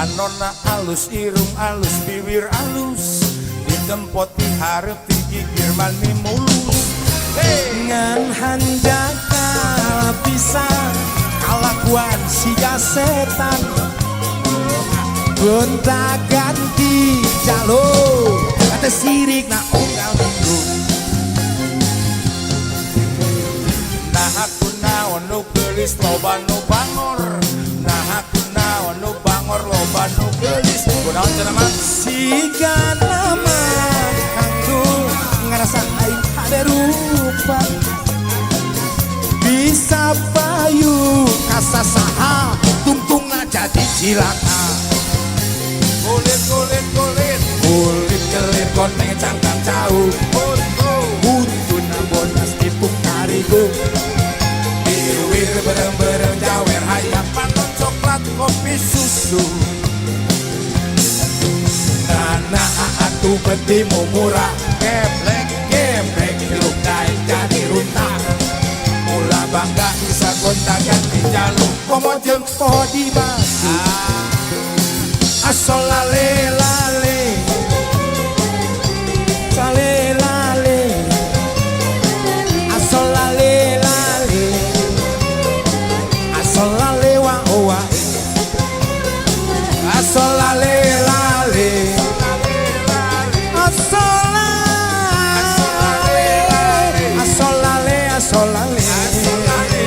Anona alus, irung alus, bibir alus, ditempot diharap digigir mani mulus. Ngan hanjaka bisa kalakuan siga setan, gonta ganti jalur kata sirik na unggal minggu. Nah aku naon nu geulis loba nu bangor, nah aku naon nu bangor loba nu geulis. Kunaon cenah mah Siga nama aku ngerasa aing ada rupa, bisa payu kasasaha tungtungna jadi cilaka. kulit kulit kulit Kulit kelir koneng cangkang cau, buntuna bodas tipung tarigu, biwir bereng-bereng jawer hayam panon coklat kopi susu. nana atu betimu murah, Geblek geblek hirup daik jadi runtah, mula bangga bisa gonta ganti jalur. komo jeung poho di batu, asal lale lale, sale lale, asal lale lale, asal lale wa wa, asal lale lale, asal lale, asal lale, asal lale,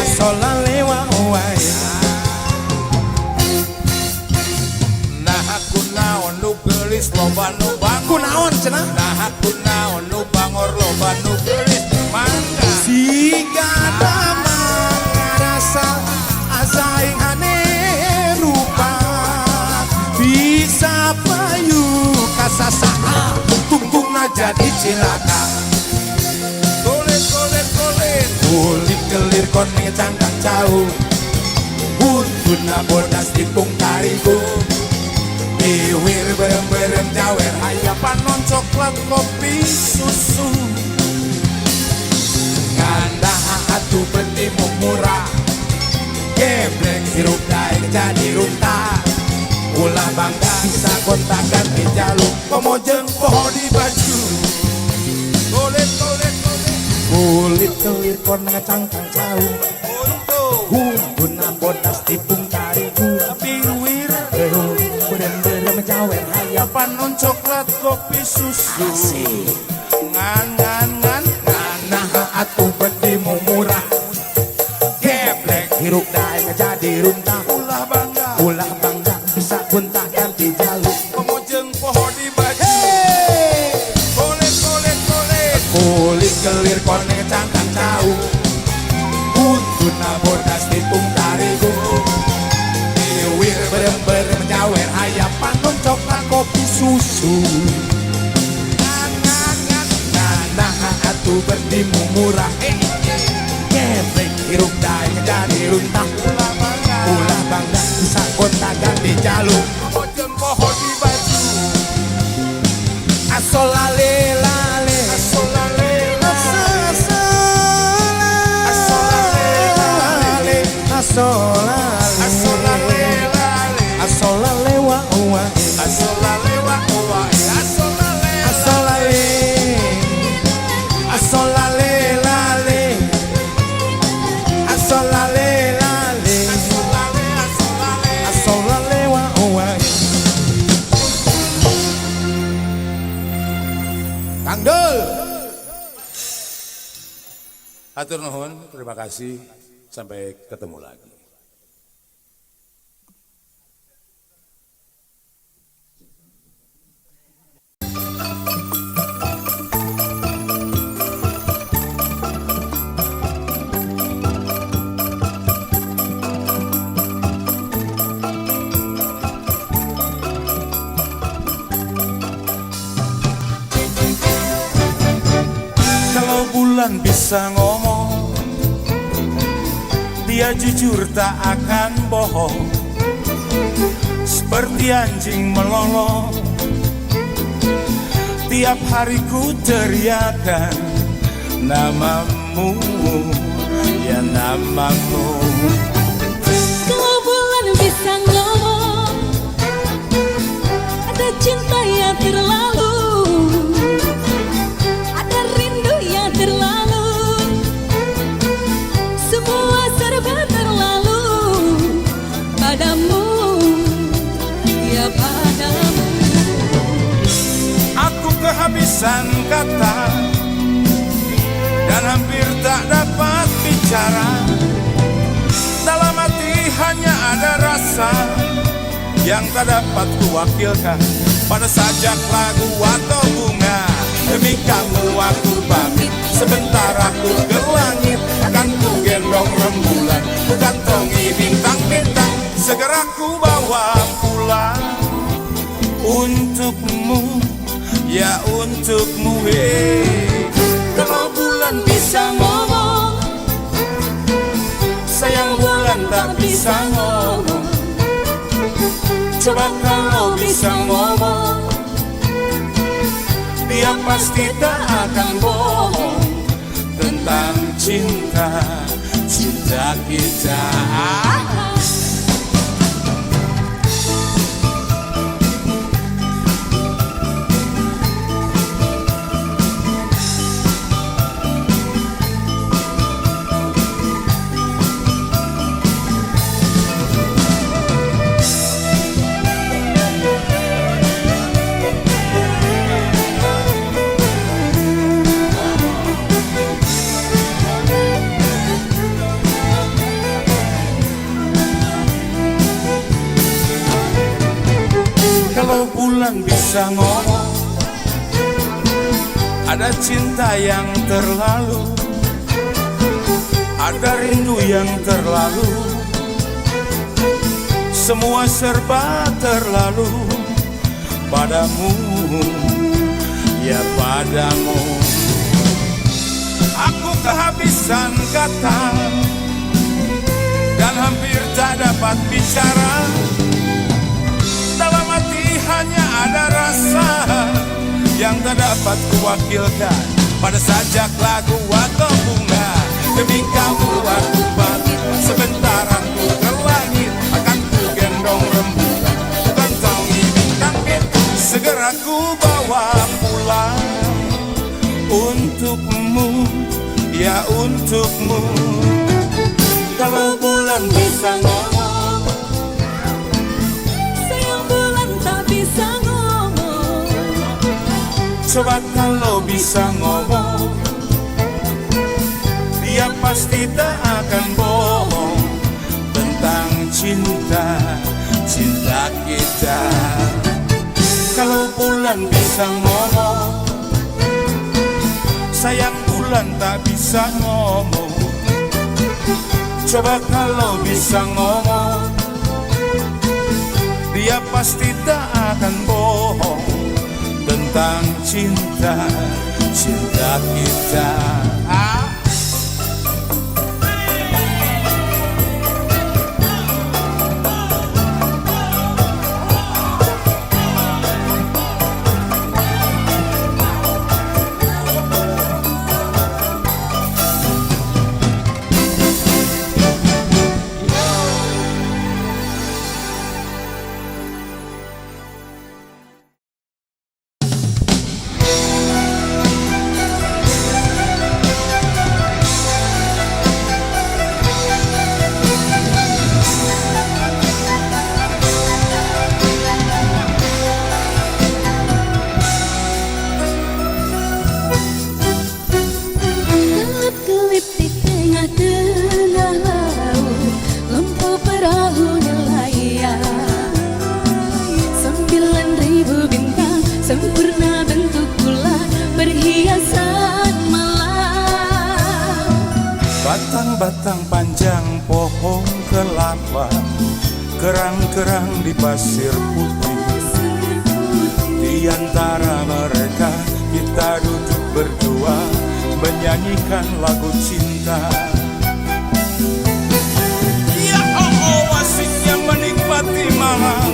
asal lale wa wa. Nah aku naon nu geulis loba nu bangor, Kunaon cenah? nah aku naon nu bangor loba nu geulis. Mangga Siga dama ngarasa asaing aneh rupa, bisa payu kasasaha tungtungna jadi cilaka. kulit kulit kulit Kulit kelir koneng cangkang cau, buntuna bodas tipung tarigu, biwir berem-berem jawer hayam panon coklat kopi susu. nganda atu betimu murah, geblek hirup daik jadi runtah, ulah bangga bisa gonta ganti jalur, komo jeung poho di baju. Kulit kulit kulit Kulit kelir koneng cangkang cau, untuk buntuna bodas tipung tarigu, biwir berem-berem jawer hayam panon coklat kopi susu. asik. Ngan ngan ngan Nah atu betimu murah, geblek hirup daik jadi runtah, ulah bangga ulah bangga bisa gonta ganti jalur. komo jeung poho di baju. Kulit kulit kulit Kulit kelir koneng cangkang cau, buntuna bodas tipung tarigu, biwir berem-berem jawer hayam panon coklat kopi susu. Nah atu bertimu murah, geblek hirup daik jadi runtah, ulah bangga bisa gonta ganti jalur. komo jeung poho di baju. Asal lale lale, Asal lale asal lale, asal lale, asal lale lale asal lale wa wa, asal lale wa wa asal lale asal lale, asal lale lale, asal lale lale, asal lale asal lale wa wa. Kang Dul. Hatur nuhun, terima kasih. Sampai ketemu lagi. Kalau bulan bisa ngomong, dia jujur tak akan bohong. Seperti anjing melolong, tiap hari ku teriakan namamu, ya namamu. Kalau bulan bisa ngomong, kehabisan kata dan hampir tak dapat bicara. Dalam hati hanya ada rasa yang tak dapat kuwakilkan pada sajak lagu atau bunga. Demi kamu aku pamit, sebentar aku ke langit, akan ku gendong rembulan, ku kantongi bintang-bintang, segera ku bawa pulang untukmu, ya untukmu. Kalau bulan bisa ngomong, sayang bulan tak bisa ngomong. Coba kalau bisa ngomong, dia pasti tak akan bohong tentang cinta, cinta kita. Kalau bulan bisa ngomong, ada cinta yang terlalu, ada rindu yang terlalu, semua serba terlalu padamu, ya padamu. Aku kehabisan kata dan hampir tak dapat bicara. Dalam hati hanya ada rasa yang tak dapat kuwakilkan pada sajak lagu atau bunga. Demi kamu aku pamit, sebentar aku ke langit, akan ku gendong rembulan, ku kantongi bintang-bintang, segera ku bawa pulang untukmu, ya untukmu. Kalau bulan bisa ngomong, sayang bulan tak bisa ngomong. coba kalau bisa ngomong, dia pasti tak akan bohong tentang cinta, cinta kita. Kalau bulan bisa ngomong, sayang bulan tak bisa ngomong. Coba kalau bisa ngomong, dia pasti tak akan bohong tentang cinta, cinta kita. Kelip-kelip di tengah-tengah laut, lampu perahu nelayan. 9.000 bintang sempurna bentuk bulan berhiasan malam. Batang-batang panjang pohon kelapa, kerang-kerang di pasir putih. Di antara mereka kita duduk berdua menyanyikan lagu cinta. Ya oh, asiknya menikmati malam,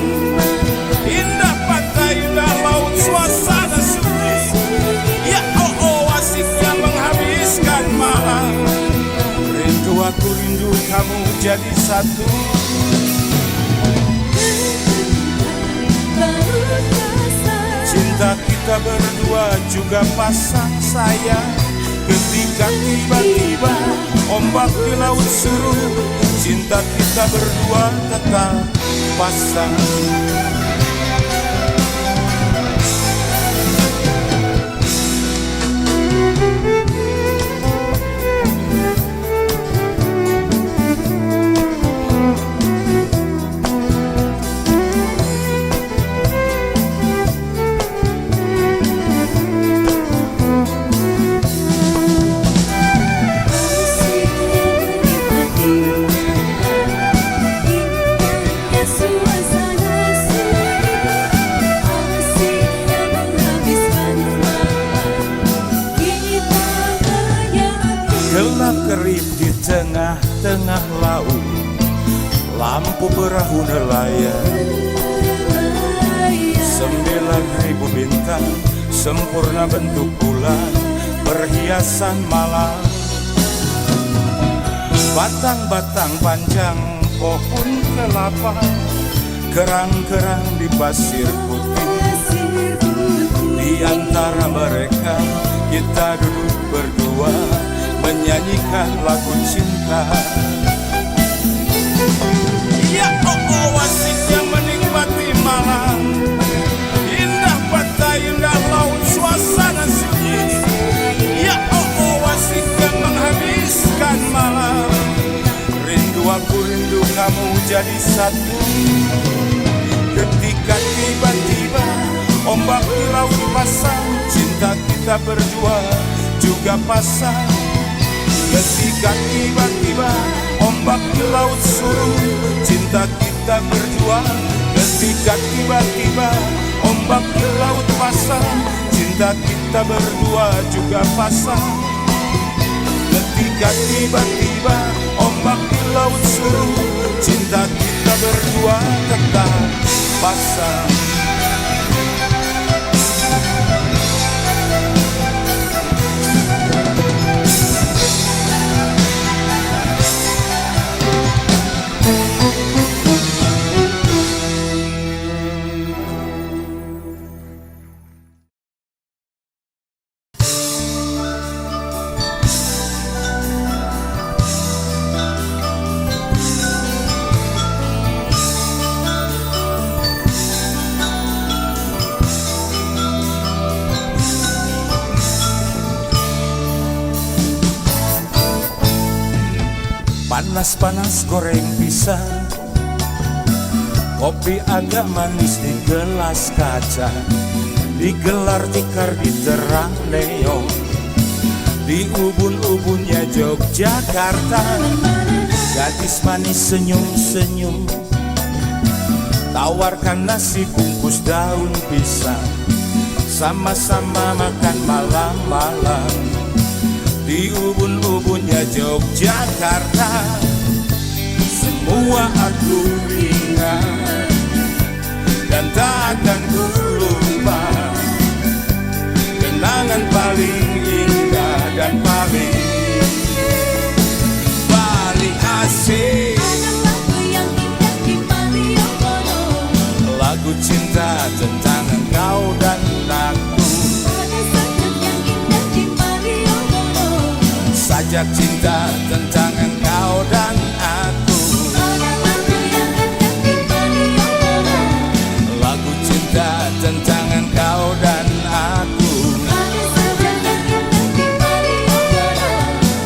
indah pantai, indah laut, suasana sunyi. Ya oh, asiknya menghabiskan malam. Rindu aku, rindu kamu jadi satu. Cinta kita berdua juga pasang sayang. Ketika tiba-tiba ombak di laut surut, cinta kita berdua tetap pasang. lampu perahu nelayan, 9.000 bintang sempurna bentuk bulan, perhiasan malam. Batang-batang panjang pohon kelapa, kerang-kerang di pasir putih. Di antara mereka kita duduk berdua menyanyikan lagu cinta. Ya oh asiknya menikmati malam, indah pantai, indah laut, suasana sunyi. Ya oh asiknya menghabiskan malam, rindu aku rindu kamu jadi satu. Ketika tiba-tiba ombak di laut pasang, cinta kita berdua juga pasang. Ketika tiba-tiba ombak di laut surut, cinta kita berdua. Ketika tiba-tiba ombak di laut pasang, cinta kita berdua juga pasang. Ketika tiba-tiba ombak di laut surut, cinta kita berdua tetap pasang. Panas-panas goreng pisang, kopi agak manis di gelas kaca, digelar tikar di terang neon, di ubun-ubunnya Yogyakarta. Gadis manis senyum-senyum, tawarkan nasi bungkus daun pisang, sama-sama makan malam-malam di ubun-ubunnya Yogyakarta. Semua aku ingat dan takkan ku lupa, kenangan paling indah dan paling asik. Ada lagu yang indah di Malioboro, Lagu cinta tentang engkau dan aku. ada sajak yang indah di Malioboro, Sajak cinta tentang engkau dan aku. ada lagu yang indah di Malioboro, Lagu cinta tentang engkau dan aku. ada sajak yang indah di Malioboro,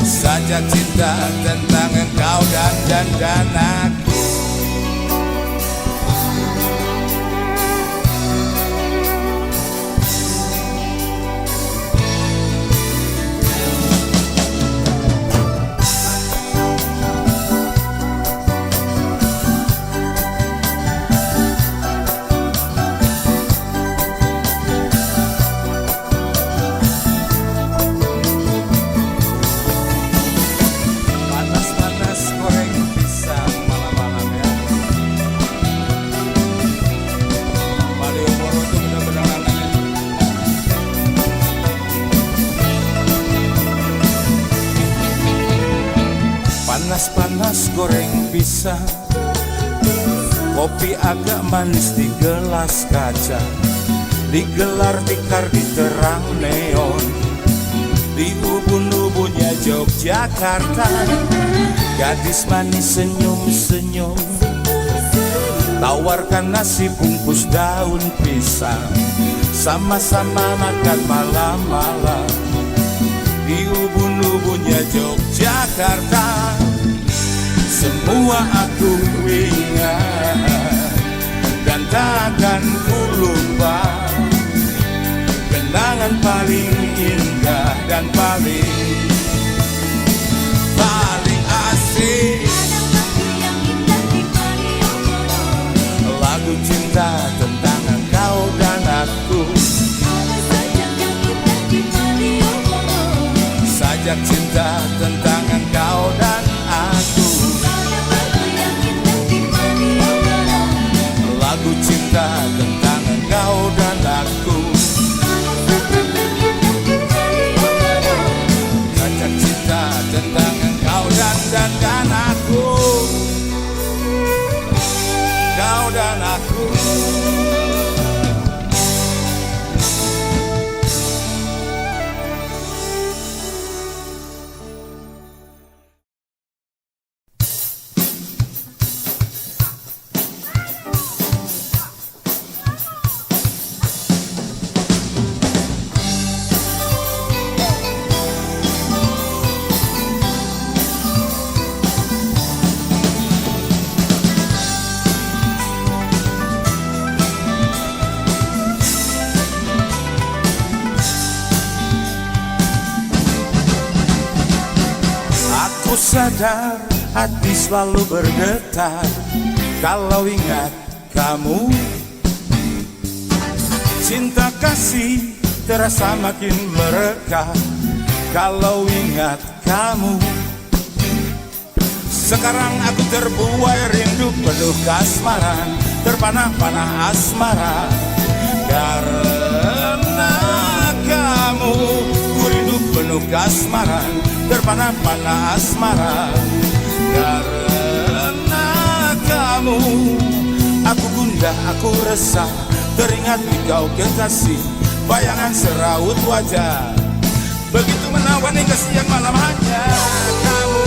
Sajak cinta tentang engkau dan aku. Panas-panas goreng pisang malam-malam ya. Malioboro itu benar-benar aneh. Panas-panas goreng pisang, kopi agak manis di gelas kaca, digelar tikar di terang neon, di ubun-ubunnya Yogyakarta. Gadis manis senyum-senyum, tawarkan nasi bungkus daun pisang, sama-sama makan malam-malam di ubun-ubunnya Yogyakarta. Semua aku ingat dan takkan ku lupa, kenangan paling indah dan paling asik. ada lagu yang indah di Malioboro, Lagu cinta tentang engkau dan aku. ada sajak yang indah di Malioboro, Sajak cinta tentang engkau dan aku. ada lagu yang indah di kau dan aku. Aku sadar hati selalu bergetar kalau ingat kamu. Cinta kasih terasa makin merekah kalau ingat kamu. Sekarang aku terbuai rindu penuh kasmaran, terpana-pana asmara karena kamu. Ku rindu penuh kasmaran, terpana-pana asmara karena kamu. Aku gundah, aku resah, teringat kau kekasih, bayangan seraut wajah begitu menawan hingga siang malam hanya kamu.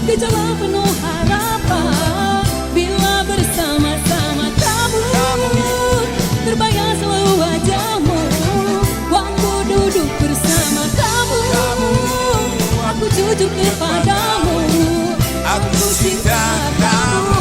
Gejala penuh harapan bila bersama-sama kamu. Terbayang selalu wajahmu waktu duduk bersama kamu. Aku jujur kepadamu, Aku cinta kamu.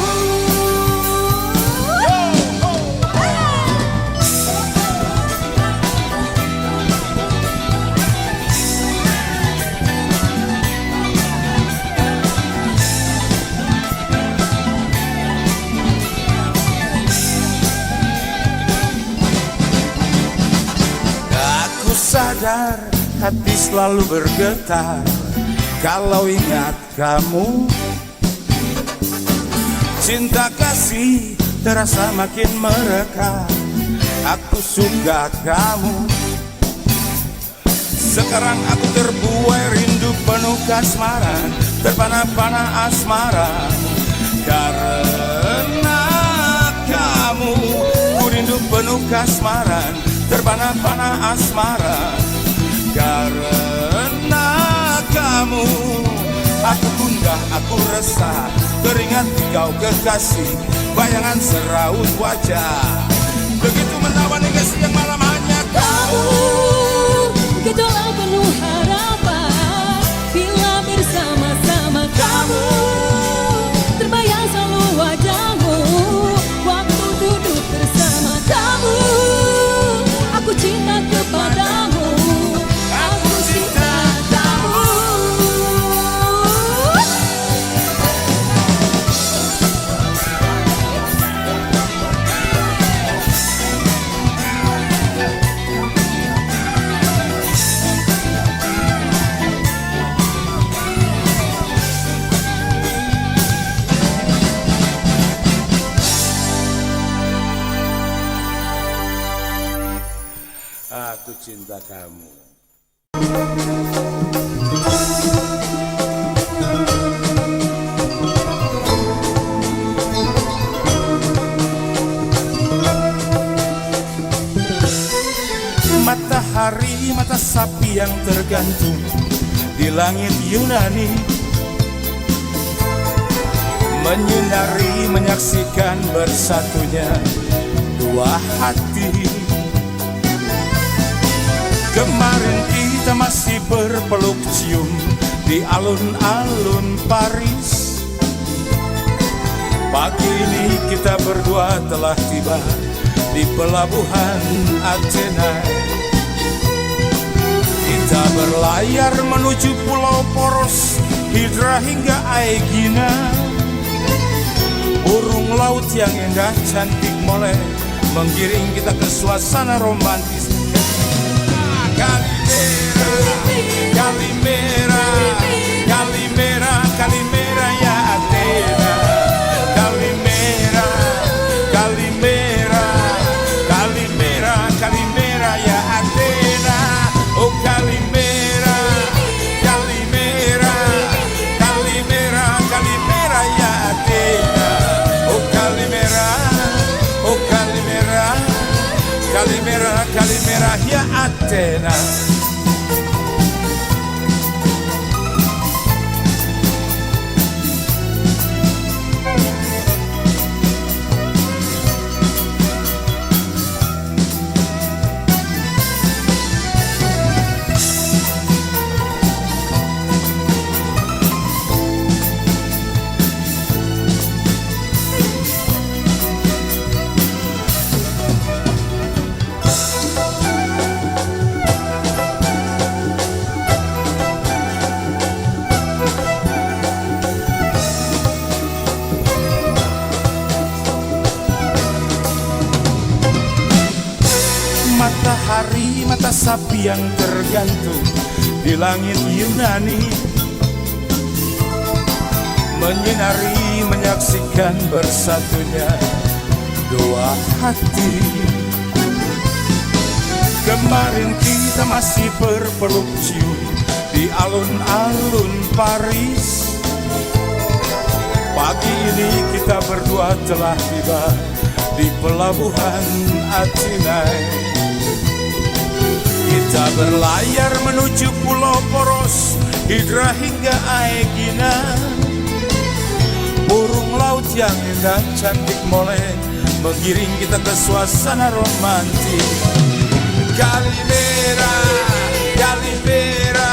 Aku sadar hati selalu bergetar kalau ingat kamu. Cinta kasih terasa makin merekah, aku suka kamu. Sekarang aku terbuai rindu penuh kasmaran, terpana-pana asmara karena kamu. Ku rindu penuh kasmaran, terpana-pana asmara karena kamu. Aku gundah, aku resah, teringat kau kekasih, bayangan seraut wajah begitu menawan hingga siang malam hanya kau. gejolak penuh harapan bila bersama-sama kamu. Terbayang selalu wajahmu waktu duduk bersama kamu. Aku cinta kepadamu, aku cinta kamu. Aku cinta kamu. Matahari, mata sapi yang tergantung di langit Yunani, menyinari, menyaksikan bersatunya dua hati. Kemarin kita masih berpeluk cium di alun-alun Paris. Pagi ini kita berdua telah tiba di pelabuhan Athena. Kita berlayar menuju pulau Poros, Hydra hingga Aegina. Burung laut yang indah cantik molek menggiring kita ke suasana romantis. Calimera, Calimera, Calimera ya Athena. Calimera, Calimera, Calimera, Calimera ya Athena. Oh Calimera, Calimera, Calimera, Calimera ya Athena. Oh Calimera. merah ya Athena. Matahari, mata sapi yang tergantung di langit Yunani, menyinari, menyaksikan bersatunya dua hati. Kemarin kita masih berpeluk cium di alun-alun Paris. Pagi ini kita berdua telah tiba di pelabuhan Athenai. Kita berlayar menuju Pulau Poros, Hydra hingga Aegina. Burung laut yang indah cantik molek mengiring kita ke suasana romantis. Calimera, Calimera,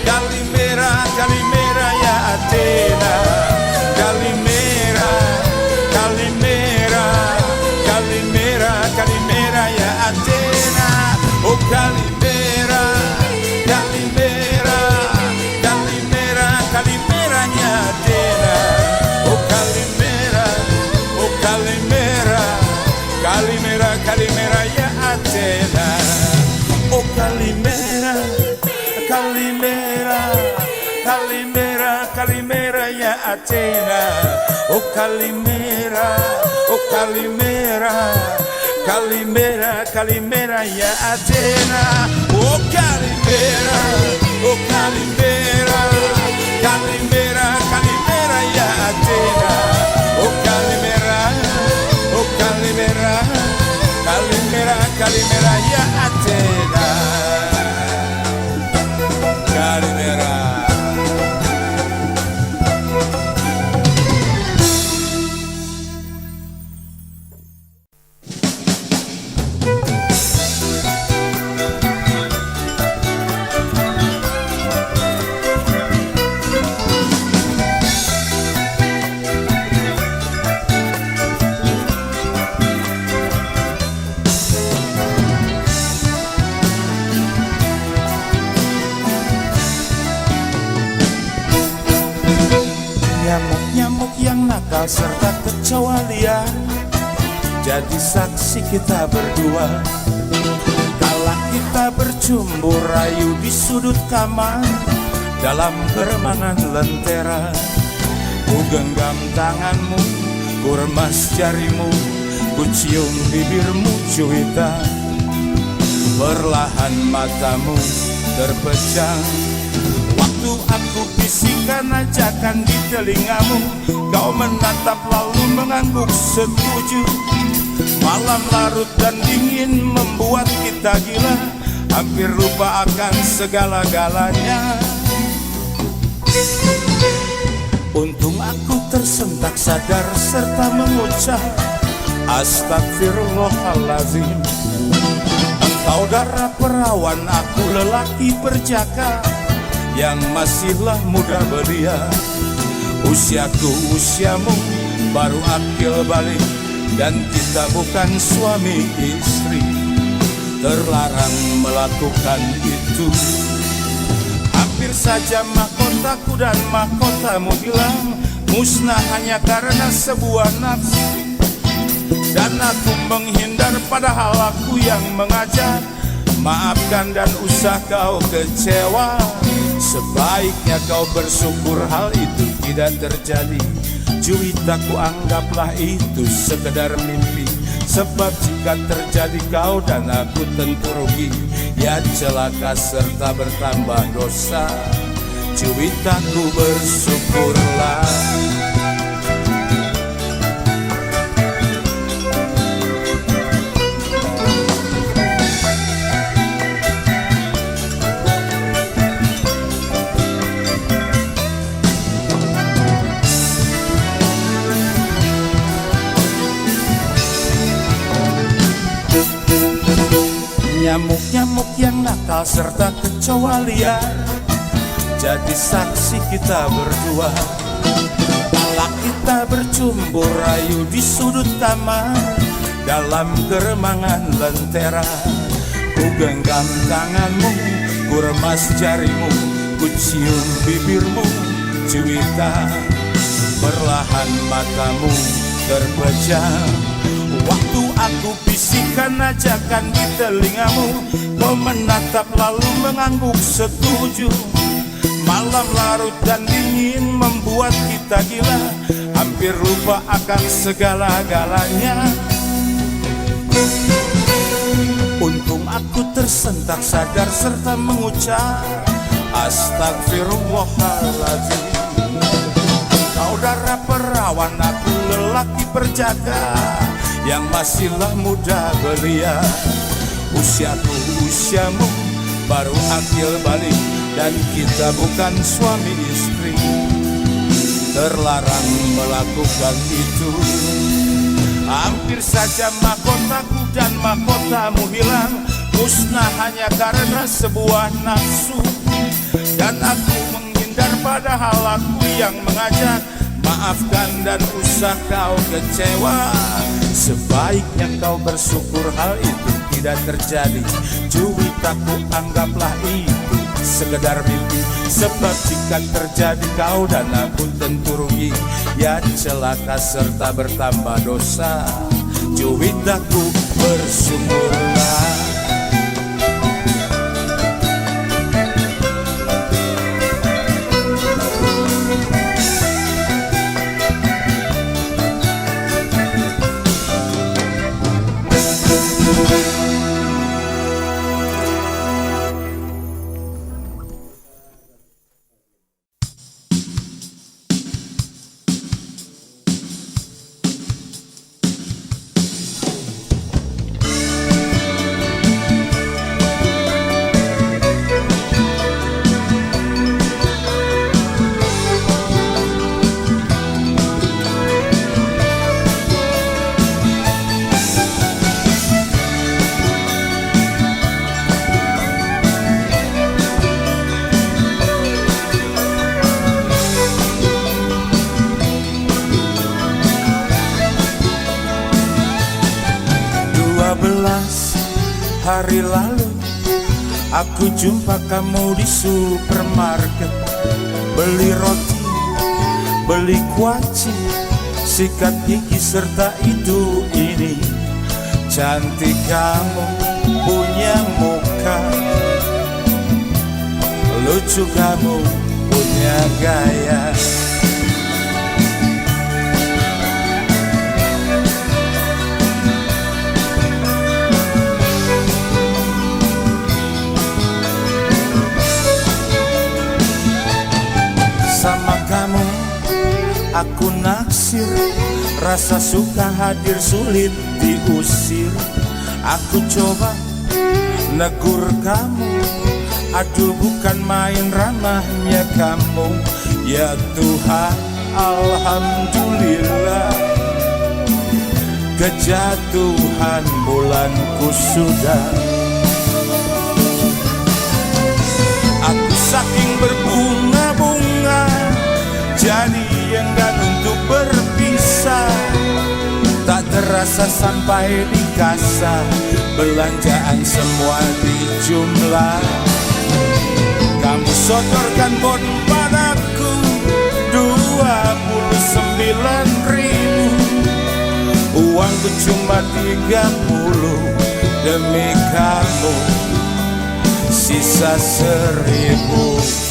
Calimera, Calimera ya Athena. Calimera, Calimera, Calimera, Calimera ya Athena. Oh Calimera, Calimera, Calimera, Calimeranya Athena. Oh Calimera, oh Calimera, Calimera, Calimera ya Athena. Oh Calimera, Calimera, Calimera, Calimera ya Athena. Oh Calimera, oh Calimera, Calimera, Calimera ya Athena. Oh Calimera, oh Calimera, Calimera, Calimera ya Athena. Oh Calimera, oh Calimera, Calimera, Calimera ya Athena. Calimera. Nyamuk-nyamuk yang nakal serta kecoa liar jadi saksi kita berdua. Kala kita bercumbu rayu di sudut kamar dalam keremangan lentera. Ku genggam tanganmu, ku remas jarimu, ku cium bibirmu cuita. Perlahan matamu terpejam waktu aku bisikan ajakan di telingamu. Kau menatap lalu mengangguk setuju. Malam larut dan dingin membuat kita gila, hampir lupa akan segala-galanya. Untung aku tersentak sadar serta mengucap Astagfirullahaladzim. Engkau darah perawan, aku lelaki perjaka yang masihlah muda belia. Usiaku usiamu, baru akil balik, dan kita bukan suami istri. Terlarang melakukan itu. Hampir saja mahkotaku dan mahkotamu hilang, musnah hanya karena sebuah nafsu. Dan aku menghindar padahal aku yang mengajak. Maafkan dan usah kau kecewa. Sebaiknya kau bersyukur hal itu tidak terjadi. Juwitaku anggaplah itu sekedar mimpi. Sebab jika terjadi kau dan aku tentu rugi. Ya celaka serta bertambah dosa. Juwitaku bersyukurlah. Nyamuk-nyamuk yang nakal serta kecoa liar jadi saksi kita berdua. Kala kita bercumbu rayu di sudut kamar, dalam keremangan lentera. Ku genggam tanganmu, ku remas jarimu, ku cium bibirmu, cuita. Perlahan matamu terpejam, waktu aku bisikan ajakan di telingamu. Kau menatap lalu mengangguk setuju. Malam larut dan dingin membuat kita gila, hampir lupa akan segala-galanya. Untung aku tersentak sadar serta mengucap Astagfirullahaladzim. Kau darah perawan, aku lelaki berjaga yang masihlah muda belia. Usiaku usiamu baru akil balik, dan kita bukan suami istri. Terlarang melakukan itu. Hampir saja mahkotaku dan mahkotamu hilang, musnah hanya karena sebuah nafsu. Dan aku menghindar padahal aku yang mengajak. Maafkan dan usah kau kecewa. Sebaiknya kau bersyukur hal itu tidak terjadi. Cuitaku anggaplah itu sekedar mimpi. Sebab jika terjadi kau dan aku tentu rugi, ya celaka serta bertambah dosa. Cuitaku bersyukurlah. Hari lalu aku jumpa kamu di supermarket. Beli roti, beli kuaci, sikat gigi serta itu ini. Cantik kamu punya muka, lucu kamu punya gaya. Sama kamu aku naksir, rasa suka hadir sulit diusir. Aku coba negur kamu, aduh bukan main ramahnya kamu. Ya Tuhan alhamdulillah, kejatuhan bulanku sudah. Aku saking berbunga-bunga, jadi enggan untuk berpisah. Tak terasa sampai di kasa, belanjaan semua dijumlah. Kamu sodorkan bon padaku 29.000. Uangku cuma 30, demi kamu sisa 1.000.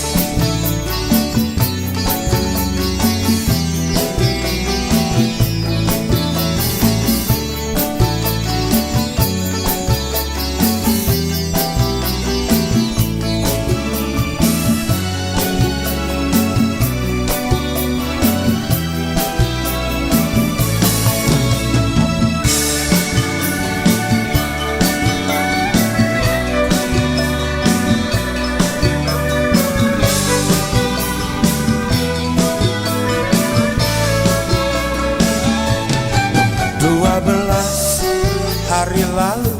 Hari lalu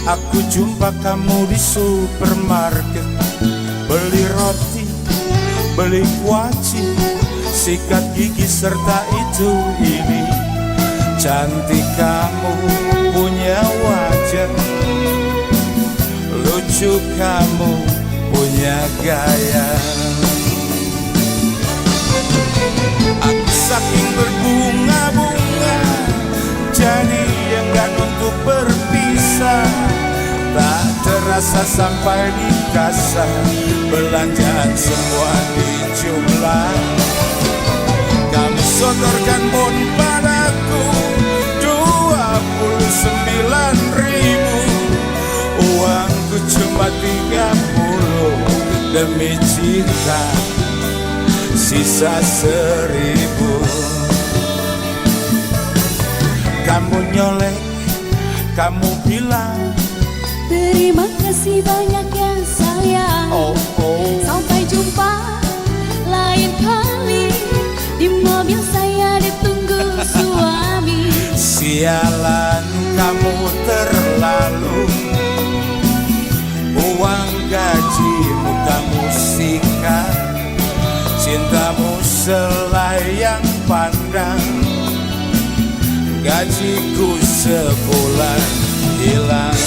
Aku jumpa kamu di supermarket, beli roti, beli kuaci, sikat gigi serta itu ini. Cantik kamu punya wajah, lucu kamu punya gaya. Aku saking berbunga-bunga, jadi enggan untuk berpisah. Tak terasa sampai di kasa, belanjaan semua dijumlah. Kamu sodorkan bon padaku 29.000, uangku cuma 30, demi cinta sisa 1.000. Kamu nyolek, kamu bilang Terima kasih banyak ya sayang. oh oh. Sampai jumpa lain kali, di mobil saya ditunggu suami. Sialan kamu terlalu, uang gajimu kamu sikat, cintamu selayang pandang, gajiku sebulan hilang.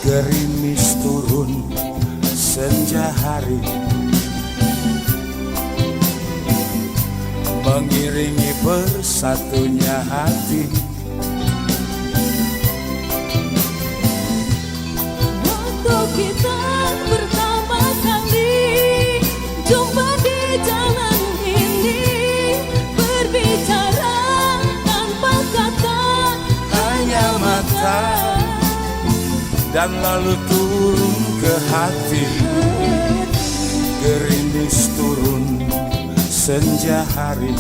Gerimis turun senja hari, mengiringi bersatunya hati. Waktu kita pertama kali jumpa di jalan ini, berbicara tanpa kata, Hanya mata, dan lalu turun ke hati. Gerimis turun senja hari,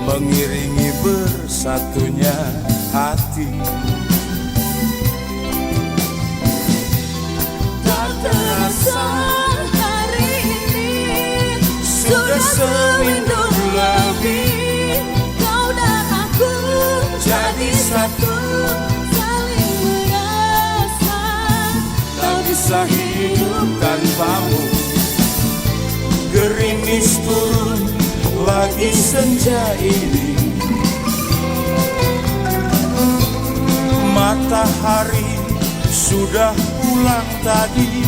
mengiringi bersatunya hati. tak terasa hari ini Sudah seminggu lebih, kau dan aku jadi satu, saling merasa. tak bisa hidup tanpamu. Gerimis turun lagi senja ini, matahari sudah pulang tadi.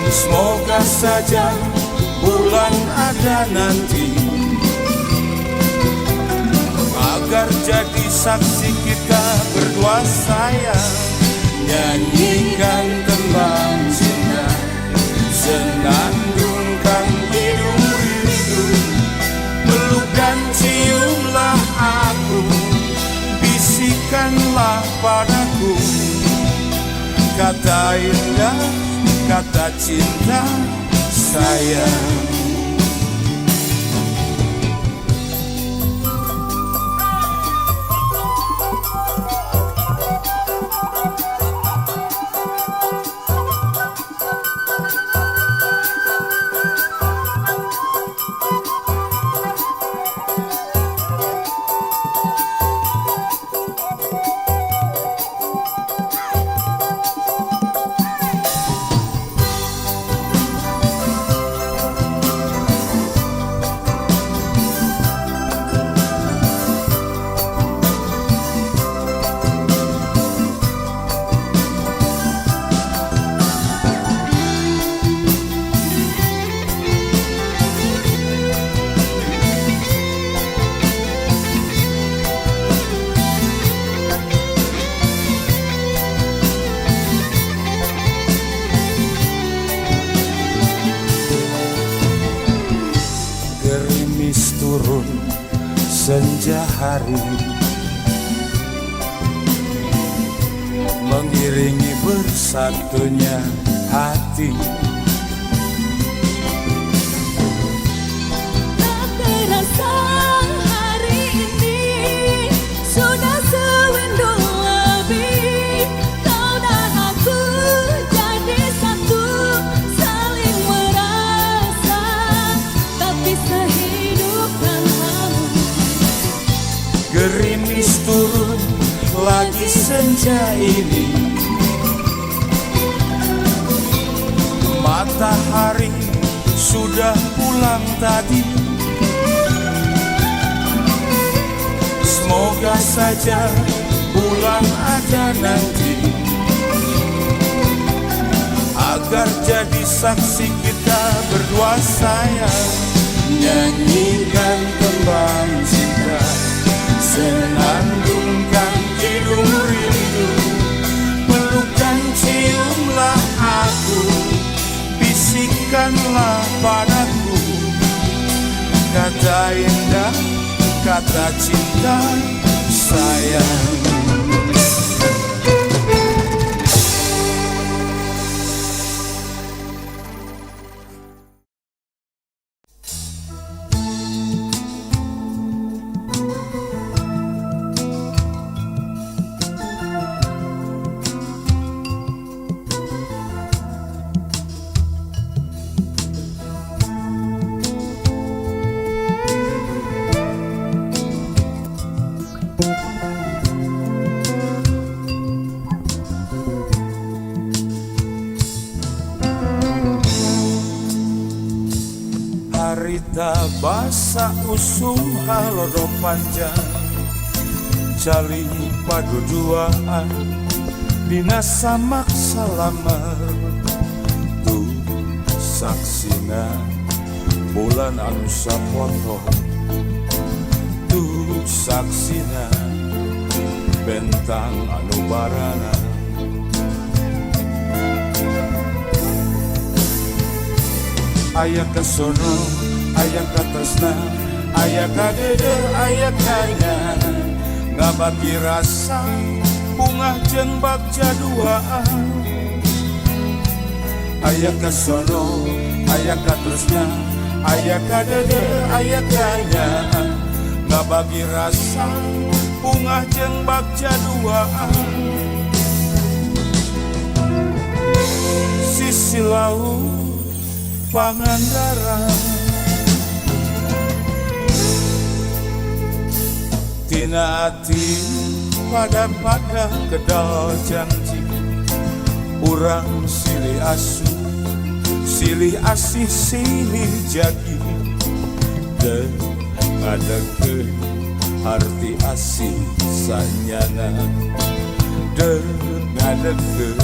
Semoga saja bulan ada nanti, agar jadi saksi kita berdua sayang. Nyanyikan tembang cinta, senandungkan hidung rindu, peluk dan ciumlah aku, bisikanlah padaku kata indah, kata cinta sayang. Gerimis turun senja hari, mengiringi bersatunya hati. Tak terasa hari ini sudah sewindu lebih. Kau dan aku jadi satu, saling merasa, tapi sehidup dan hamu. Gerimis turun lagi senja ini, matahari sudah pulang tadi. Semoga saja bulan ada nanti, agar jadi saksi kita berdua sayang. Nyanyikan kembang cinta, senandungkan hidung rindu, pelukan ciumlah aku, bisikanlah padaku kata indah, kata cinta sayang. Harita basa usum halodo panjang, cali padu duaan dina samak salamar. Tu saksina bulan anu sapoto, tu saksina bentang anu barana. Aya kasono, aya katresna, aya kadede, aya kanya, ngabagi rasa bunga jeung bagja duaan. Aya kasono, aya katresna, aya kadede, aya kanya, ngabagi rasa bunga jeung bagja duaan. Sisi laut Pangandaran, tina ati pada kedal janji, urang silih asu, silih asih, silih jagi, dan ngadekeun arti asih sanyana, dan ngadekeun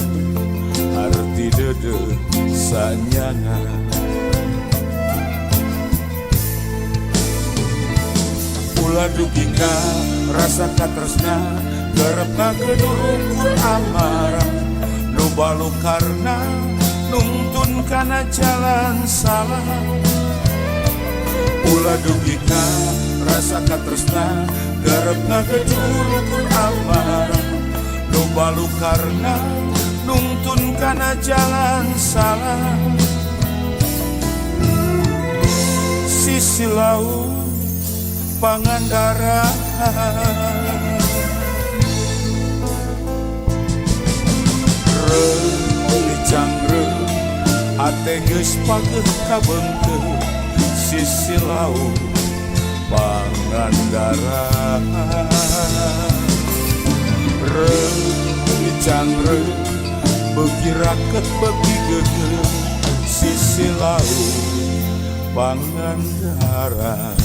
arti dede sanyana. Ulah dugika rasa katresna, garepna kedurungkul amarah, nu balu karna nuntun kana jalan salah. Ulah dugika rasa katresna, garepna kedurungkul amarah, nu balu karna nuntun kana jalan salah. Sisi laut Pangandaran, reuli cangreum ate geus pageuh kabengkeuh. Sisi laut Pangandaran, reuli cangreum beuki raket beuki geugeuh. Sisi laut Pangandaran.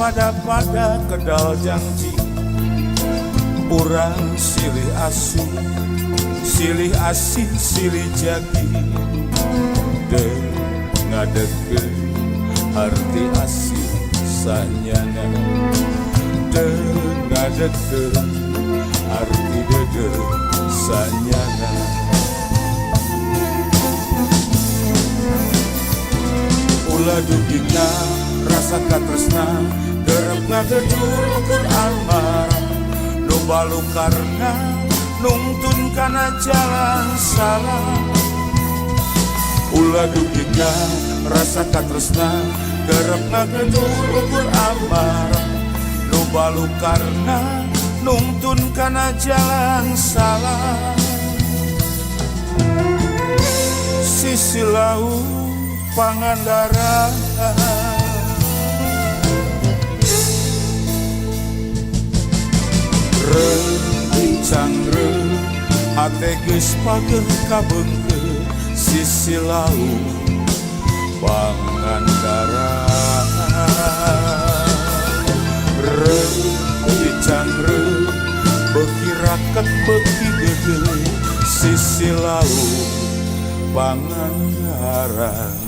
pada kedal janji urang silih asu silih asih silih jagi ngadeke arti asih sanyana ngadeke arti dede sanyana ulah dugina rasa katresna gerep ngagedur ukur amarah nu balu karna nungtun kana jalan salah ulah dugina rasa katresna gerep ngagedur ukur amarah nu balu karna nungtun kana jalan salah sisi laut Pangandaran rencang hate geus pageuh kabengkeun sisi laut Pangandaran rencang beuki raket beuki geuleuh sisi laut Pangandaran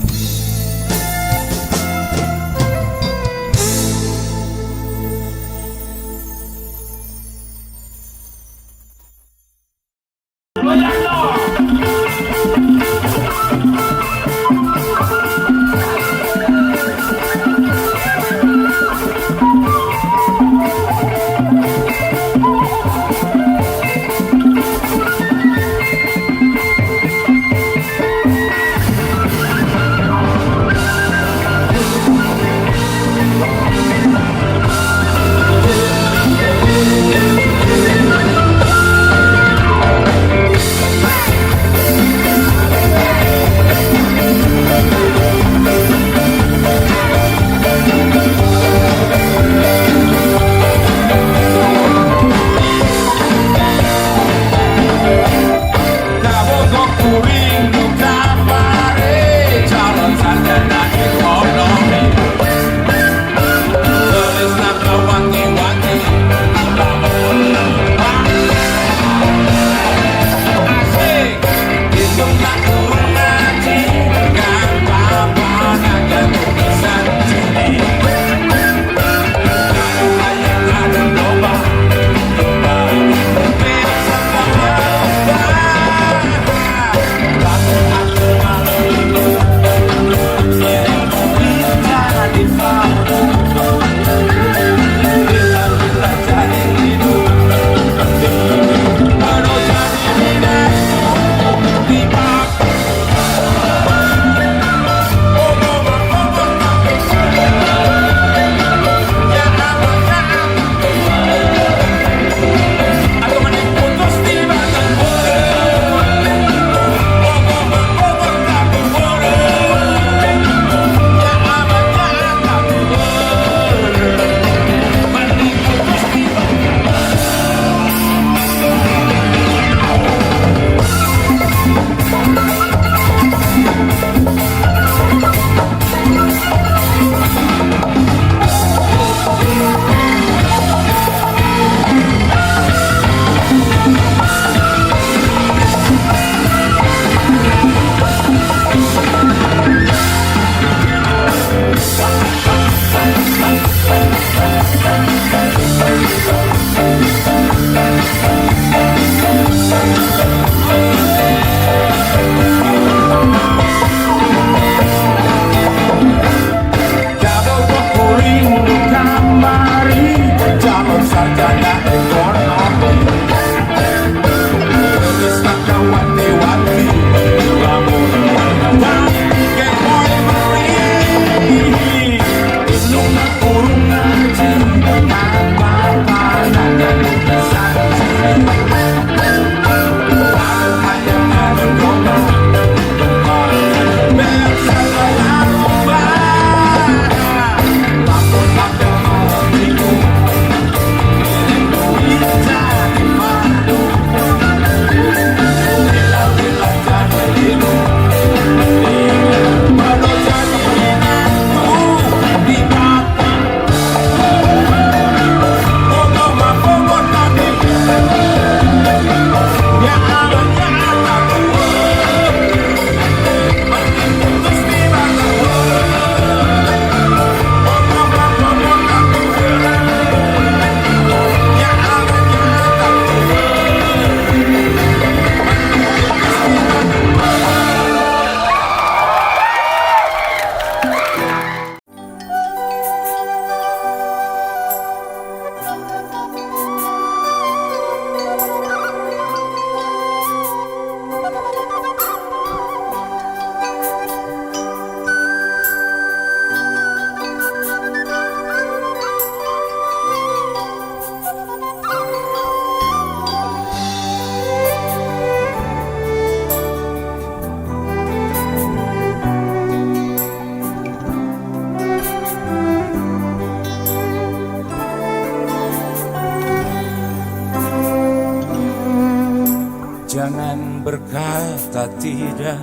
Jangan berkata tidak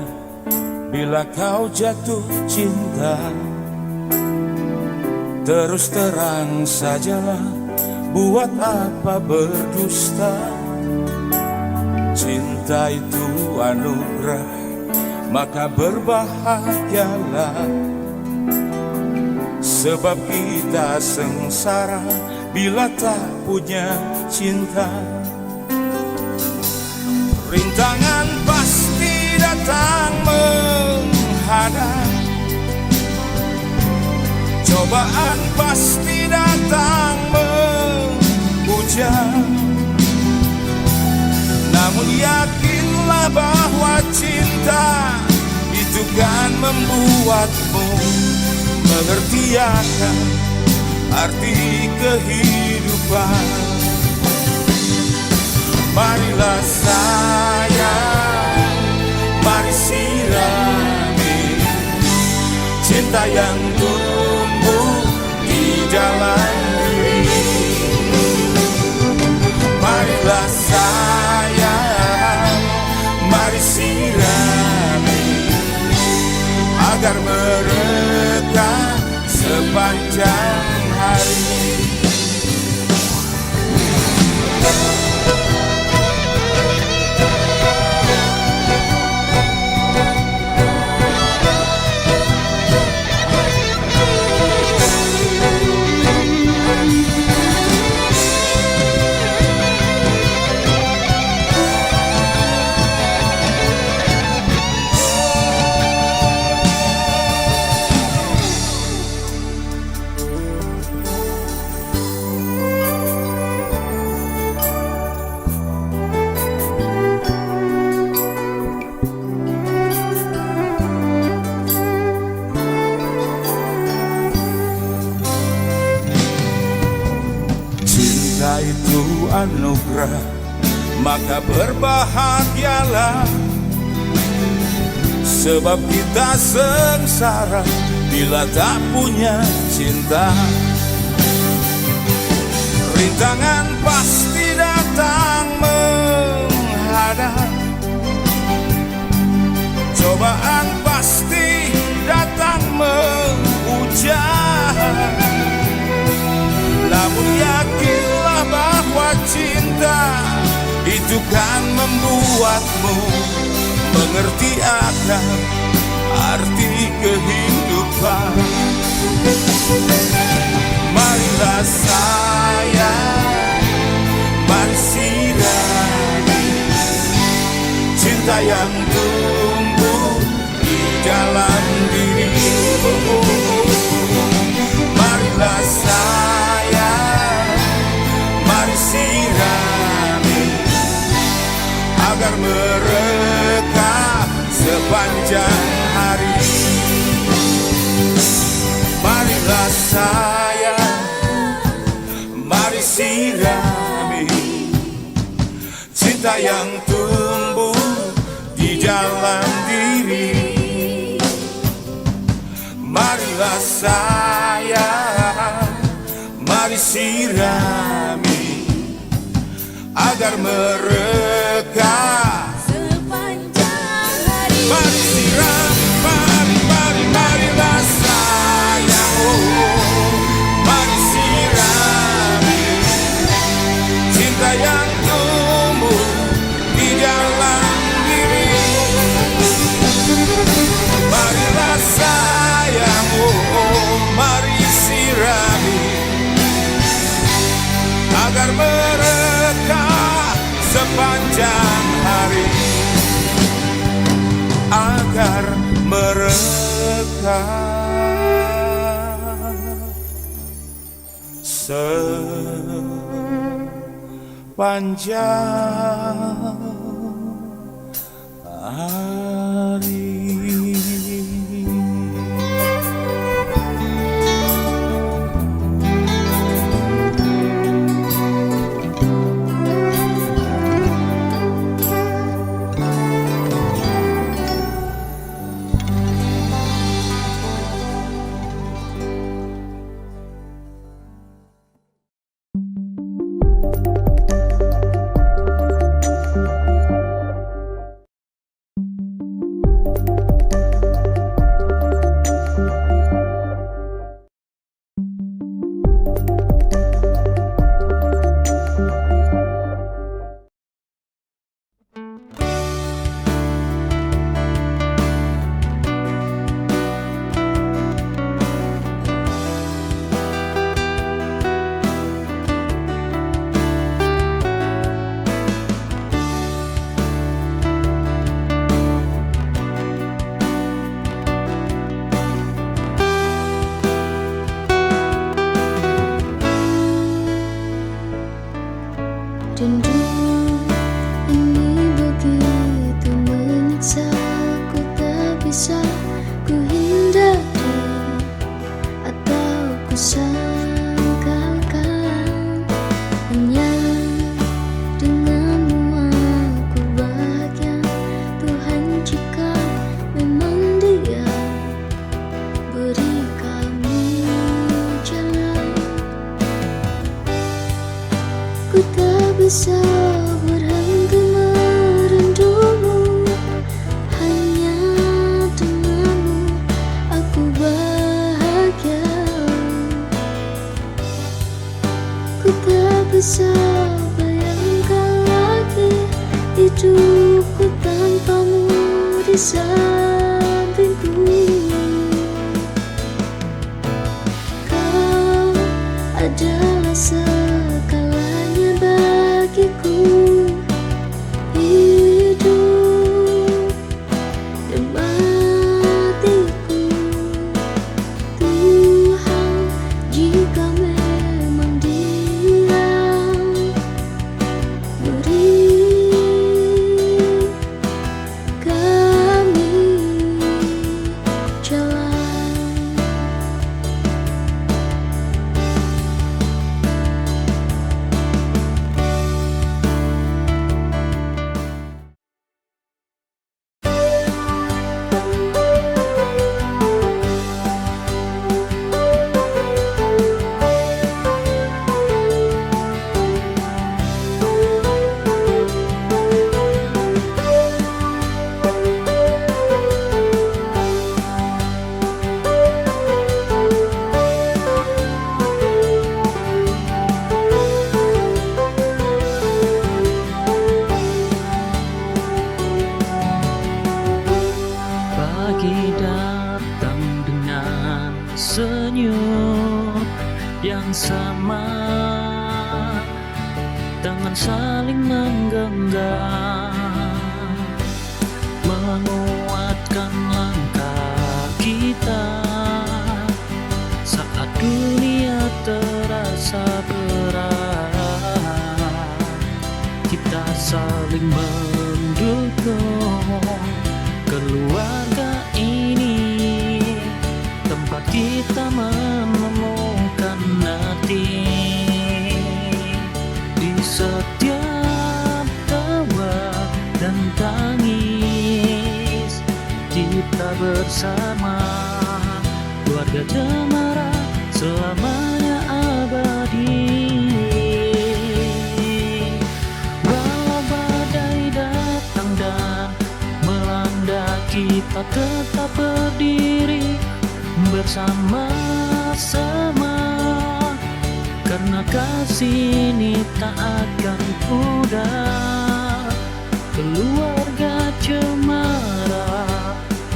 bila kau jatuh cinta. Terus terang sajalah, buat apa berdusta. Cinta itu anugerah, maka berbahagialah. Sebab kita sengsara bila tak punya cinta. Rintangan pasti datang menghadang, cobaan pasti datang menghujam. Namun yakinlah bahwa cinta itu kan membuatmu mengerti akan arti kehidupan. Marilah sayang, mari sirami cinta yang tumbuh di dalam diri. Marilah sayang, mari sirami agar mereka sepanjang hari. Itu anugerah, maka berbahagialah. Sebab kita sengsara bila tak punya cinta. Rintangan pasti datang menghadang, cobaan pasti datang menghujam. Namun yakinlah bahwa cinta itu kan membuatmu mengerti akan arti kehidupan. Marilah sayang, mari sirami cinta yang tumbuh di dalam diri. Marilah sayang, mari sirami agar mereka sepanjang hari. Marilah sayang, mari sirami cinta yang tumbuh di dalam diri. Marilah sayang, mari sirami agar mereka sepanjang hari. mari sirami, marilah sayang, oh, mari sirami cinta yang tumbuh di dalam diri. Marilah sayang, oh, mari sirami agar mereka sepanjang hari, agar mereka sepanjang hari. hidupku tanpamu di sampingku. Kau adalah segalanya bagiku. Hidup dan matiku, Tuhan, jika memang Dia beri kami jalan. Pagi datang dengan senyum yang sama, tangan saling menggenggam, menguatkan langkah kita saat dunia terasa berat. Kita saling mendukung, keluarga ini tempat kita menemukan arti. Di setiap tawa dan tangis kita bersama, keluarga Cemara selamanya abadi. Walau badai datang dan melanda, kita tetap berdiri bersama-sama, karena kasih ini tak akan pudar. Keluarga Cemara,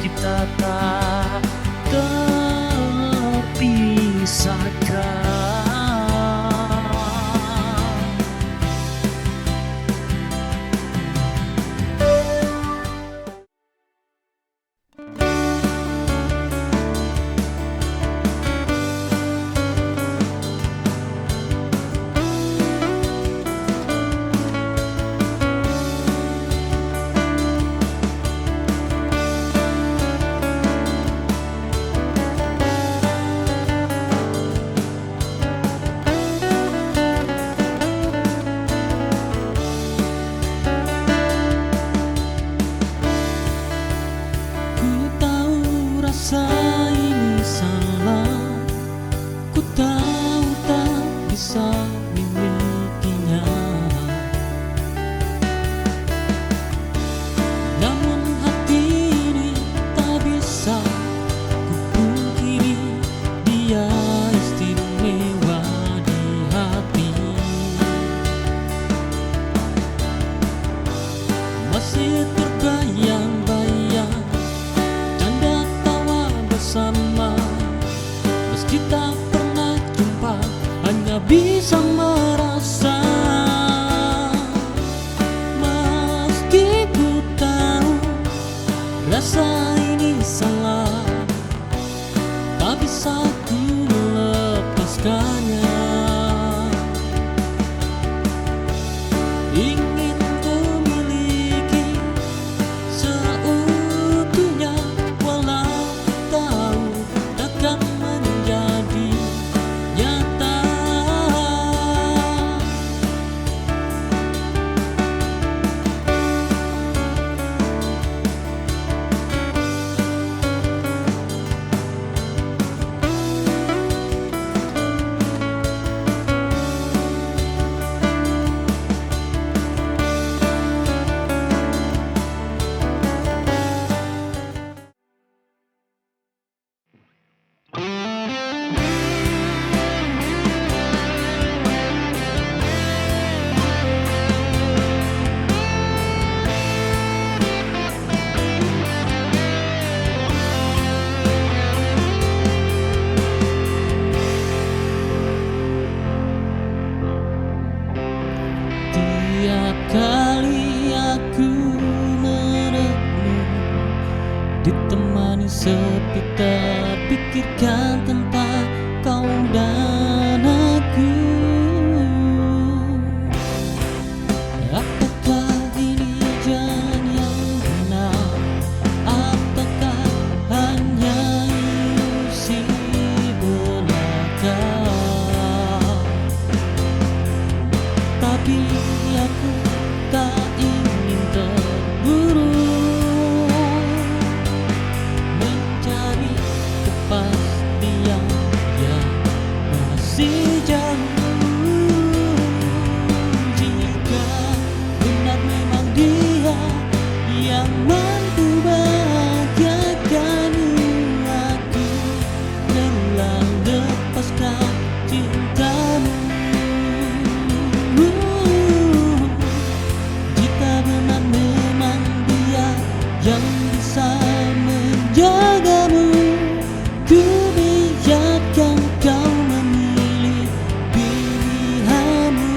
kita tak terpisahkan. Ku tahu rasa ini salah, ku tahu tak bisa memilikinya, namun hati ini tak bisa ku pungkiri, dia istimewa di hati. Masih terbayang-bayang canda tawa bersama, meski tak pernah jumpa, hanya bisa merasa. Meski ku tahu rasa ini salah, tak bisa ku lepaskannya. Ingin ku miliki kali aku merenung, ditemani sepi terpikirkan tentang kau dan aku. Apakah ini jalan yang benar, ataukah hanya ilusi belaka? Tapi aku tak ingin terburu mencari kepastian yang masih jauh. Jika benar memang dia yang mampu bahagiakan aku, telah lepaskan cintamu. Jika benar memang dia yang bisa menjagamu, ku biarkan kau memilih pilihanmu.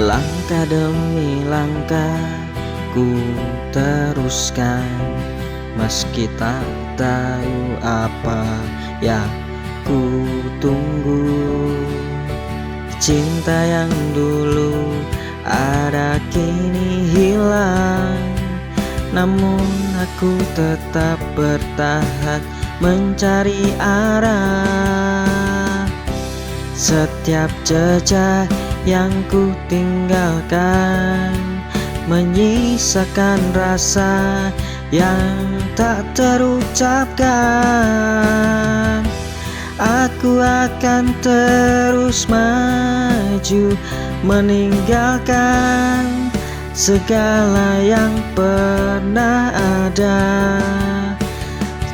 Langkah demi langkah ku teruskan, meski tak tahu apa yang ku tunggu. Cinta yang dulu ada kini hilang, namun aku tetap bertahan mencari arah. Setiap jejak yang ku tinggalkan menyisakan rasa yang tak terucapkan. Aku akan terus maju meninggalkan segala yang pernah ada.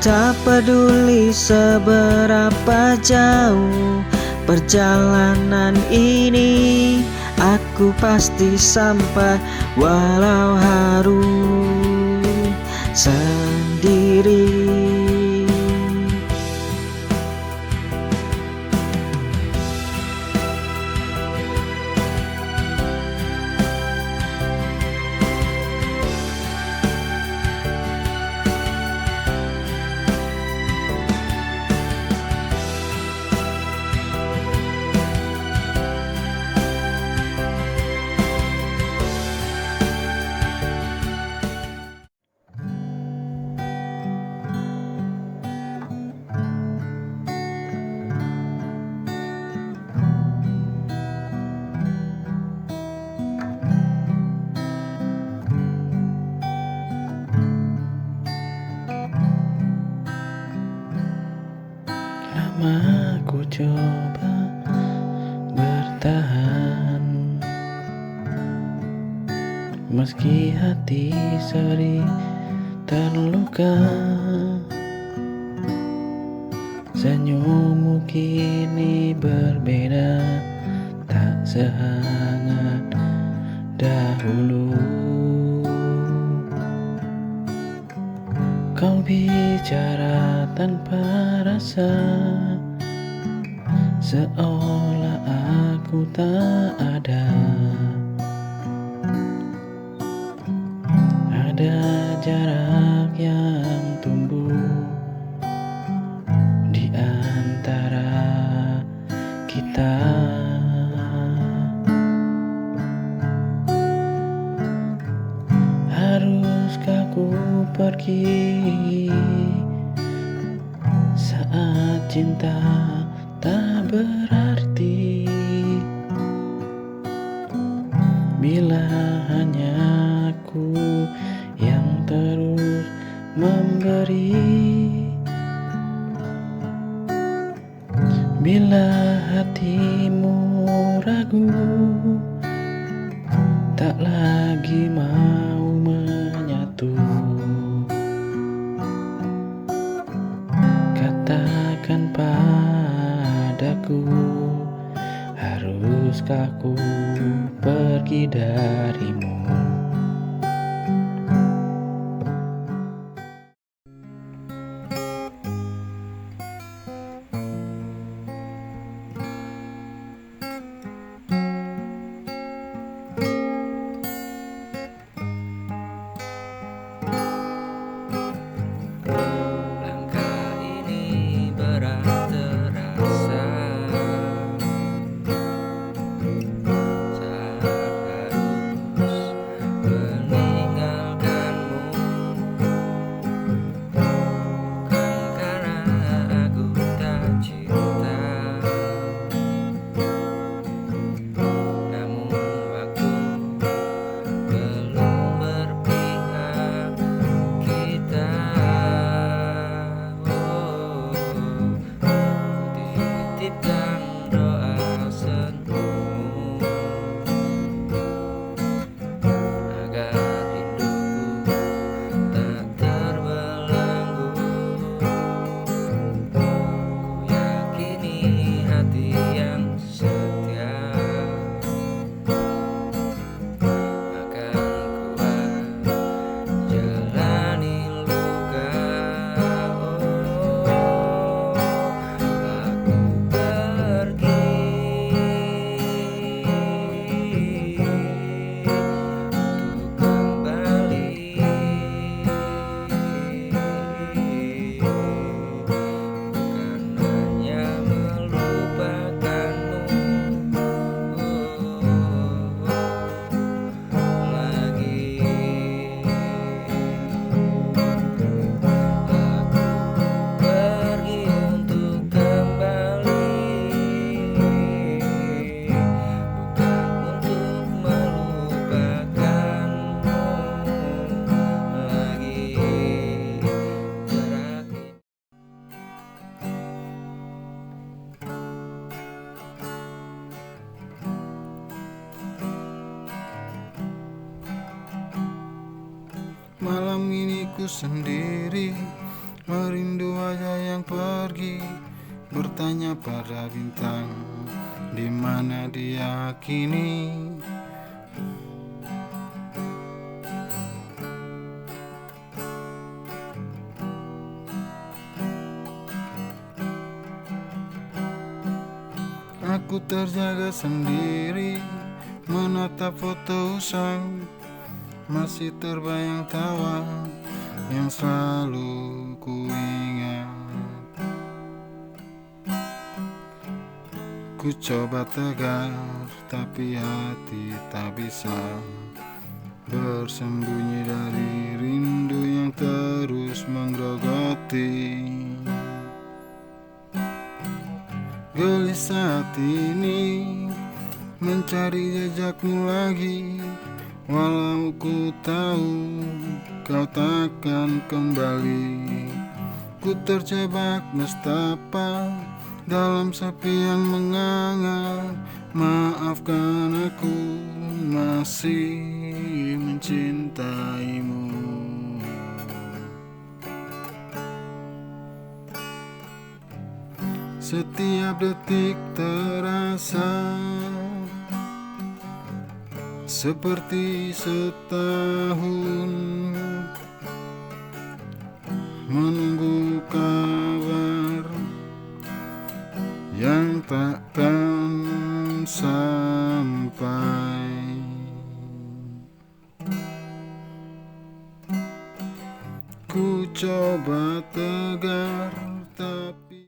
Tak peduli seberapa jauh perjalanan ini, aku pasti sampai walau harus sendiri. Lama ku coba bertahan, meski hati sering terluka. Senyummu kini berbeda, tak sehangat dahulu. Kau bicara tanpa rasa, seolah aku tak ada. Ada jarak yang tumbuh di antara kita. Haruskah ku pergi saat cinta tak berakhir? arti bila hanya aku yang terus memberi. Bila hatimu ragu, tak lagi mau menyatu, katakan padaku, haruskah ku pergi darimu? Langkah ini berat terasa saat harus meninggalkanmu. Bukan karena aku tak cinta, namun waktu belum berpihak kita. Titipkan doa senyummu agar rinduku tak terbelenggu. Ku yakini hati yang setia akan kuat jalani luka. Aku pergi untuk kembali, bukan hanya melupakanmu lagi. Pergi untuk kembali, bukan untuk melupakanmu lagi. Jarak ini Malam ini ku sendiri, merindu wajah yang pergi, bertanya pada bintang, di mana dia kini? Aku terjaga sendiri, menatap foto usang, masih terbayang tawa yang selalu ku ingat. Ku coba tegar, tapi hati tak bisa bersembunyi dari rindu yang terus menggerogoti. Gelisah hati ini mencari jejakmu lagi, walau ku tahu kau takkan kembali. Ku terjebak nestapa dalam sepi yang menganga. Maafkan aku masih mencintaimu. Setiap detik terasa seperti setahun, menunggu kabar yang takkan sampai. Ku coba tegar tapi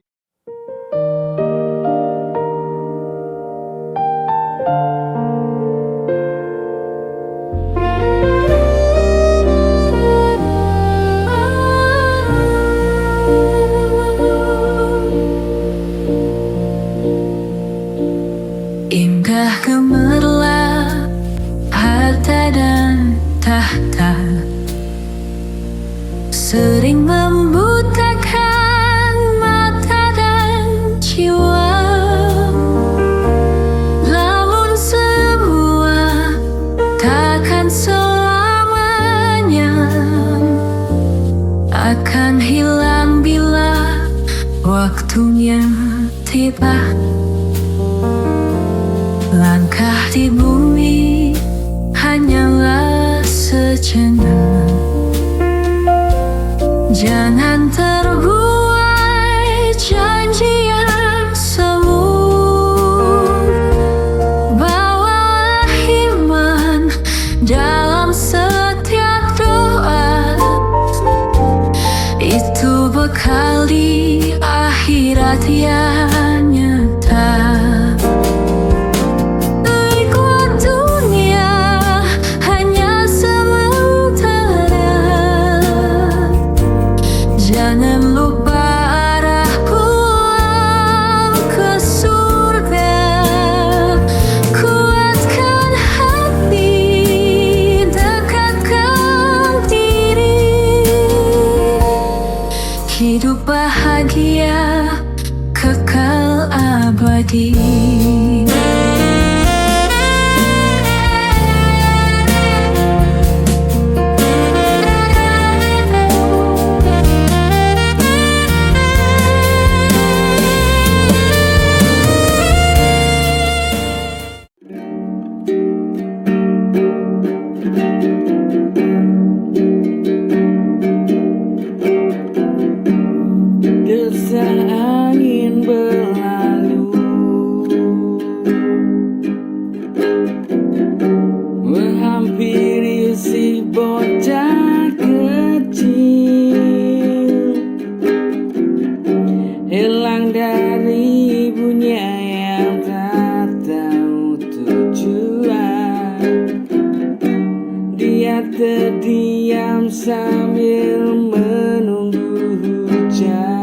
sudah gemerlap harta dan tahta, sering membutakan mata dan jiwa. Namun semua takkan selamanya akan hilang bila waktunya tiba. Langkah di bumi hanyalah sejenak. Jangan terbuai janji yang semu. Bawalah iman dalam setiap doa. Itu bekal di akhirat yang nyata. Ikut dunia hanya sementara. Jangan lupa arah pulang ke surga. Kuatkan hati, dekatkan diri. Hidup bahagia kekal abadi. Desa angin berlalu, menghampiri si bocah kecil, hilang dari ibunya yang tak tahu tujuan. Dia terdiam sambil menunggu hujan.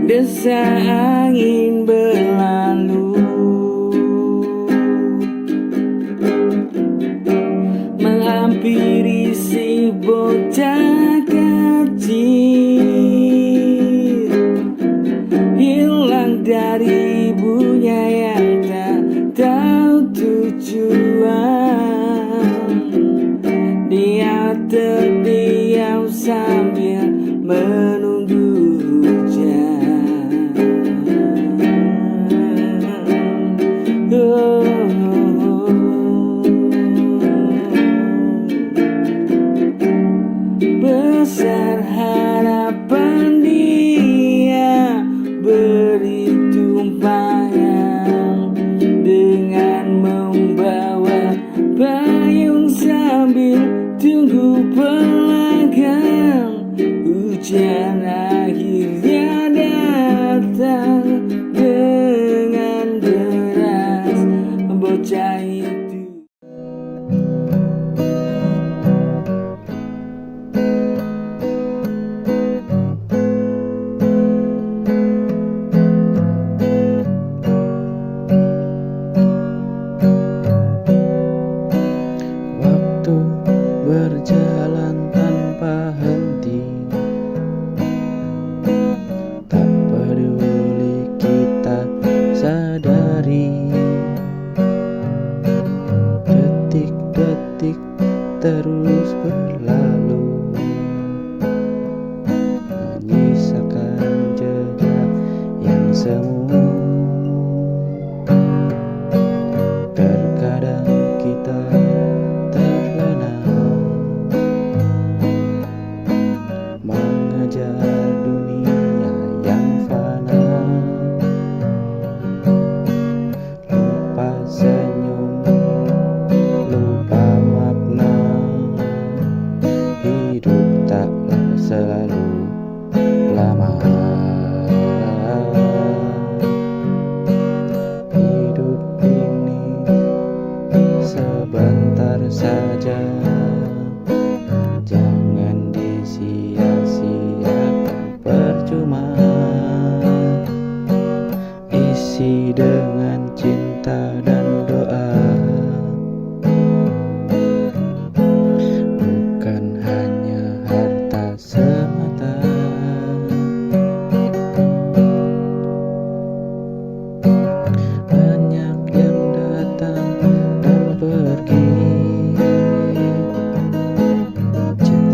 Desa angin berlalu, menghampiri si bocah kecil, hilang dari ibunya yang tak tahu tujuan. Dia terdiam sambil menunggu hujan. Besar harapan dia beri tumpangan dengan membawa payung sambil tunggu pelanggan. diisi dengan cinta dan doa, bukan hanya harta semata. Banyak yang datang dan pergi,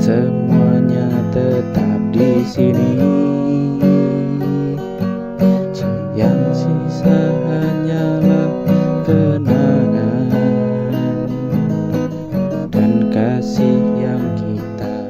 semuanya tetap di sini. Yang sisa hanyalah kenangan dan kasih yang kita.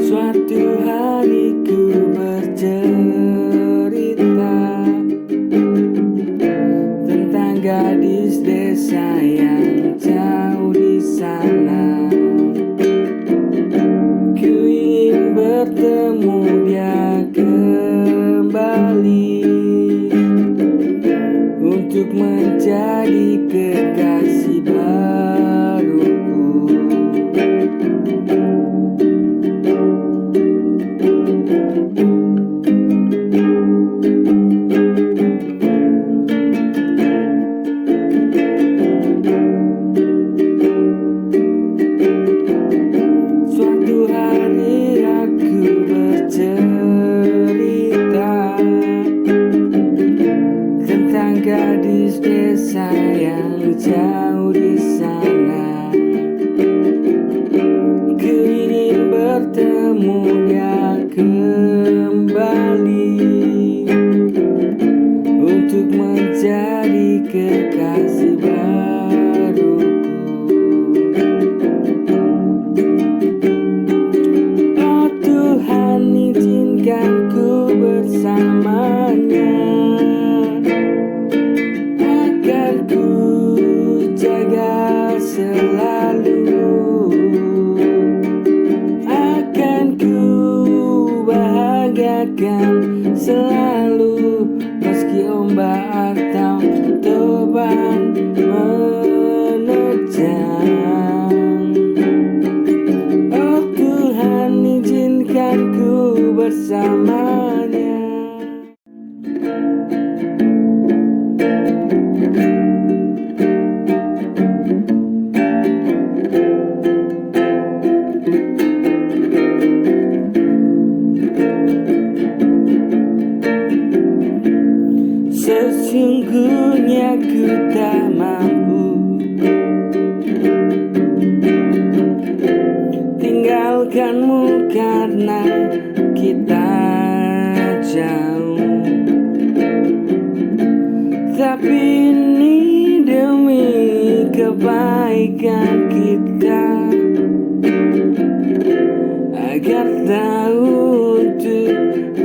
Suatu hari ku bercerita tentang gadis desa yang jauh di sana. Ku ingin bertemu dia kembali untuk menjadi kekasih baruku. Suatu hari aku bercerita tentang gadis desa yang jauh di sana. Ku ingin bertemu dia kembali untuk menjadi kekasih baruku. Oh Tuhan, izinkan ku bersamanya, akan ku jaga selalu, akan ku bahagiakan selalu, meski ombak atau topan menerjang. Oh Tuhan, izinkan ku bersamanya. Sesungguhnya ku tak mampu tinggalkanmu karena kita jauh. Tapi ini demi kebaikan kita, agar tahu untuk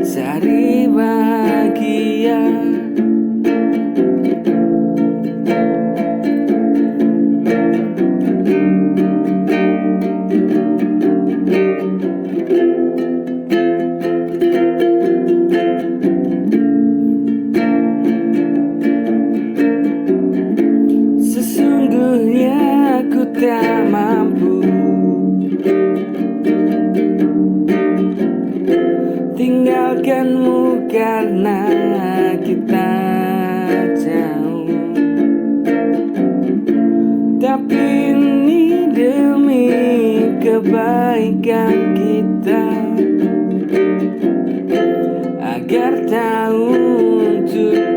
cari bahagia. Sesungguhnya aku tak mampu tinggalkanmu karena kita jauh. Tapi ini demi kebaikan kita, agar tahu untuk